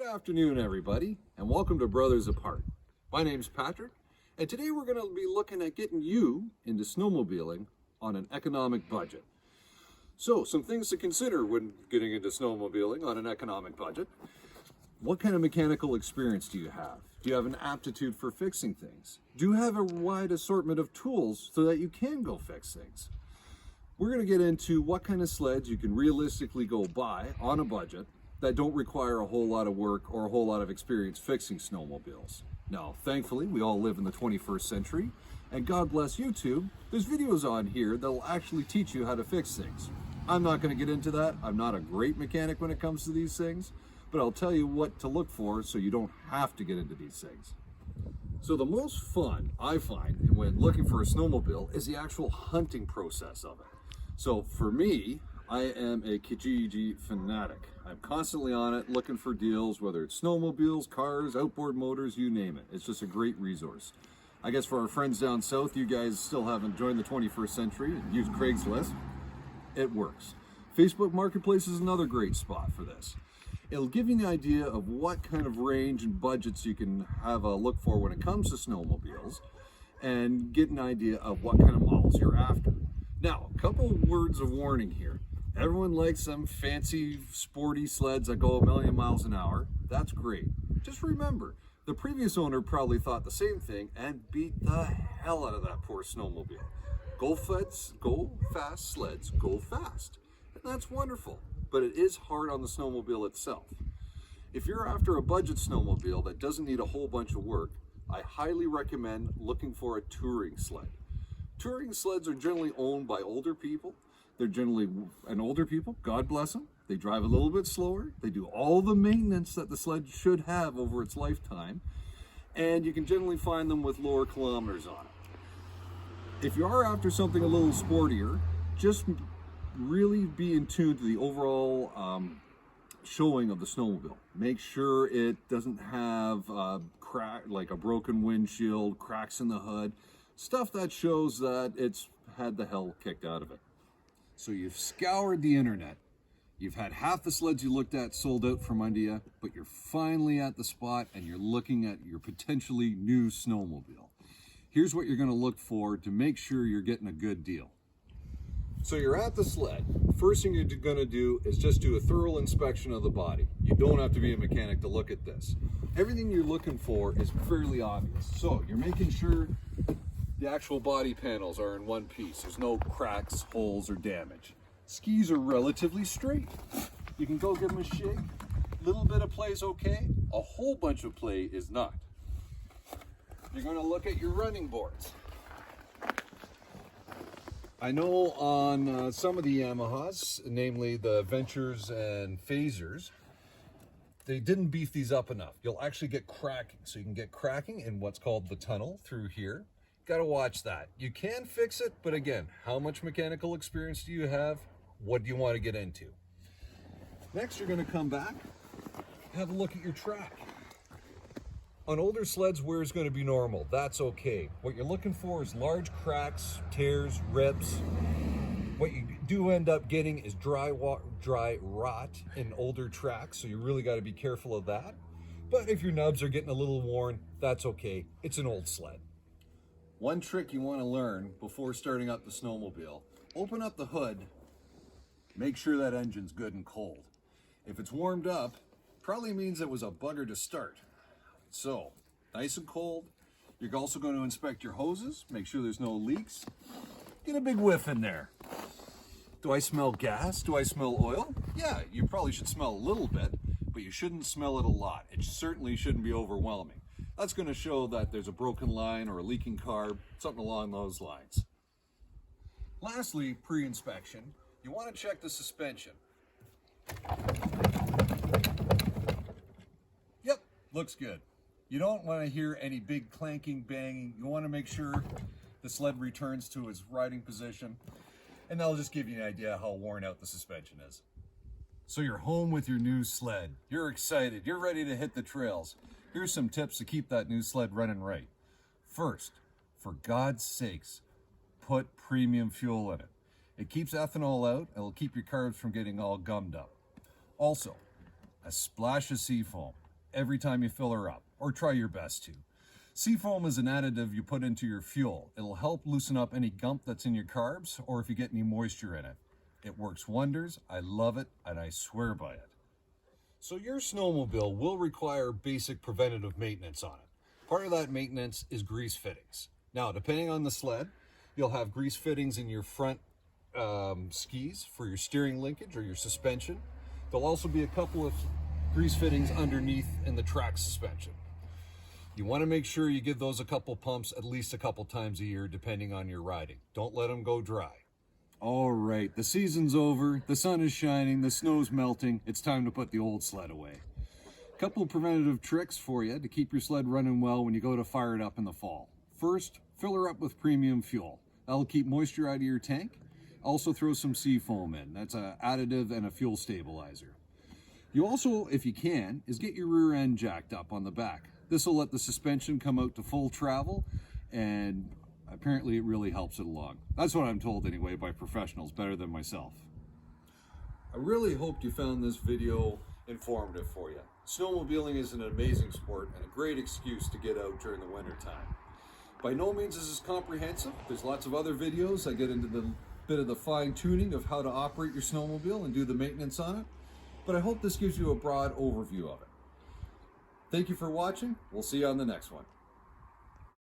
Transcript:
afternoon, everybody, and welcome to Brothers Apart. My name's Patrick, and today we're going to be looking at getting you into snowmobiling on an economic budget. So, some things to consider when getting into snowmobiling on an economic budget. What kind of mechanical experience do you have? Do you have an aptitude for fixing things? Do you have a wide assortment of tools so that you can go fix things? We're going to get into what kind of sleds you can realistically go buy on a budget that don't require a whole lot of work or a whole lot of experience fixing snowmobiles. Now, thankfully, we all live in the 21st century, and God bless YouTube, there's videos on here that will actually teach you how to fix things. I'm not going to get into that. I'm not a great mechanic when it comes to these things, but I'll tell you what to look for so you don't have to get into these things. So the most fun I find when looking for a snowmobile is the actual hunting process of it. So for me, I am a Kijiji fanatic. I'm constantly on it looking for deals, whether it's snowmobiles, cars, outboard motors, you name it. It's just a great resource. I guess for our friends down south, you guys still haven't joined the 21st century and used Craigslist. It works. Facebook Marketplace is another great spot for this. It'll give you an idea of what kind of range and budgets you can have a look for when it comes to snowmobiles and get an idea of what kind of models you're after. Now, a couple words of warning here. Everyone likes some fancy, sporty sleds that go a million miles an hour. That's great. Just remember, the previous owner probably thought the same thing and beat the hell out of that poor snowmobile. Go fast sleds, go fast. And that's wonderful, but it is hard on the snowmobile itself. If you're after a budget snowmobile that doesn't need a whole bunch of work, I highly recommend looking for a touring sled. Touring sleds are generally owned by older people. They're generally, and older people, God bless them, they drive a little bit slower. They do all the maintenance that the sled should have over its lifetime. And you can generally find them with lower kilometers on it. If you are after something a little sportier, just really be in tune to the overall showing of the snowmobile. Make sure it doesn't have like a broken windshield, cracks in the hood, stuff that shows that it's had the hell kicked out of it. So you've scoured the internet. You've had half the sleds you looked at sold out from under you, but you're finally at the spot and you're looking at your potentially new snowmobile. Here's what you're going to look for to make sure you're getting a good deal. So you're at the sled. First thing you're going to do is just do a thorough inspection of the body. You don't have to be a mechanic to look at this. Everything you're looking for is fairly obvious. So you're making sure the actual body panels are in one piece. There's no cracks, holes, or damage. Skis are relatively straight. You can go give them a shake. Little bit of play is okay. A whole bunch of play is not. You're going to look at your running boards. I know on some of the Yamahas, namely the Ventures and Phasers, they didn't beef these up enough. You'll actually get cracking. So you can get cracking in what's called the tunnel through here. Got to watch that. You can fix it, but again, how much mechanical experience do you have? What do you want to get into? Next, you're going to come back, have a look at your track. On older sleds, wear is going to be normal. That's okay. What you're looking for is large cracks, tears, rips. What you do end up getting is dry rot in older tracks, so you really got to be careful of that. But if your nubs are getting a little worn, that's okay. It's an old sled. One trick you want to learn before starting up the snowmobile, open up the hood, make sure that engine's good and cold. If it's warmed up, probably means it was a bugger to start. So, nice and cold. You're also going to inspect your hoses, make sure there's no leaks. Get a big whiff in there. Do I smell gas? Do I smell oil? Yeah, you probably should smell a little bit, but you shouldn't smell it a lot. It certainly shouldn't be overwhelming. That's going to show that there's a broken line or a leaking carb, something along those lines. Lastly, pre-inspection, you want to check the suspension. Yep, looks good. You don't want to hear any big clanking, banging. You want to make sure the sled returns to its riding position, and that'll just give you an idea how worn out the suspension is. So you're home with your new sled. You're excited. You're ready to hit the trails. Here's some tips to keep that new sled running right. First, for God's sakes, put premium fuel in it. It keeps ethanol out and it'll keep your carbs from getting all gummed up. Also, a splash of seafoam. every time you fill her up, or try your best to. Seafoam is an additive you put into your fuel. It'll help loosen up any gump that's in your carbs or if you get any moisture in it. It works wonders. I love it, and I swear by it. So your snowmobile will require basic preventative maintenance on it. Part of that maintenance is grease fittings. Now, depending on the sled, you'll have grease fittings in your front skis for your steering linkage or your suspension. There'll also be a couple of grease fittings underneath in the track suspension. You want to make sure you give those a couple pumps at least a couple times a year, depending on your riding. Don't let them go dry. All right, the season's over, the sun is shining, the snow's melting. It's time to put the old sled away. A couple of preventative tricks for you to keep your sled running well when you go to fire it up in the fall. First, fill her up with premium fuel. That'll keep moisture out of your tank. Also throw some seafoam in. That's an additive and a fuel stabilizer. You also, if you can, is get your rear end jacked up on the back. This will let the suspension come out to full travel, and apparently it really helps it along. That's what I'm told anyway by professionals, better than myself. I really hoped you found this video informative for you. Snowmobiling is an amazing sport and a great excuse to get out during the winter time. By no means is this comprehensive. There's lots of other videos. I get into the bit of the fine tuning of how to operate your snowmobile and do the maintenance on it. But I hope this gives you a broad overview of it. Thank you for watching. We'll see you on the next one.